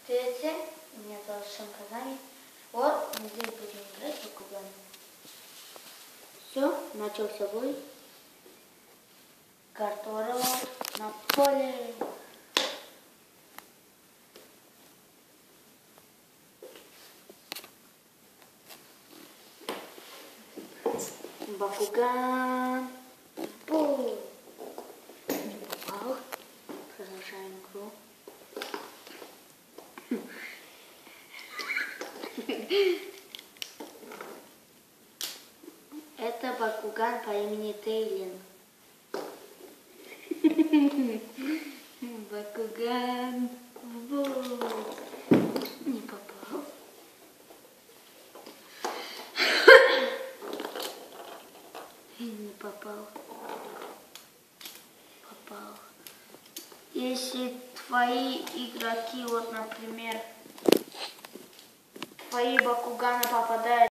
Привет всем, меня зовут Шамказани. Вот мы здесь будем играть в Бакуган. Все, начался бой. Картора на поле. Бакуган. Бой. Не попал. Продолжаем игру. Это Бакуган по имени Тейлин. Бакуган. Не попал. Не попал. Попал. Если твои игроки, вот, например, твои Бакуганы попадают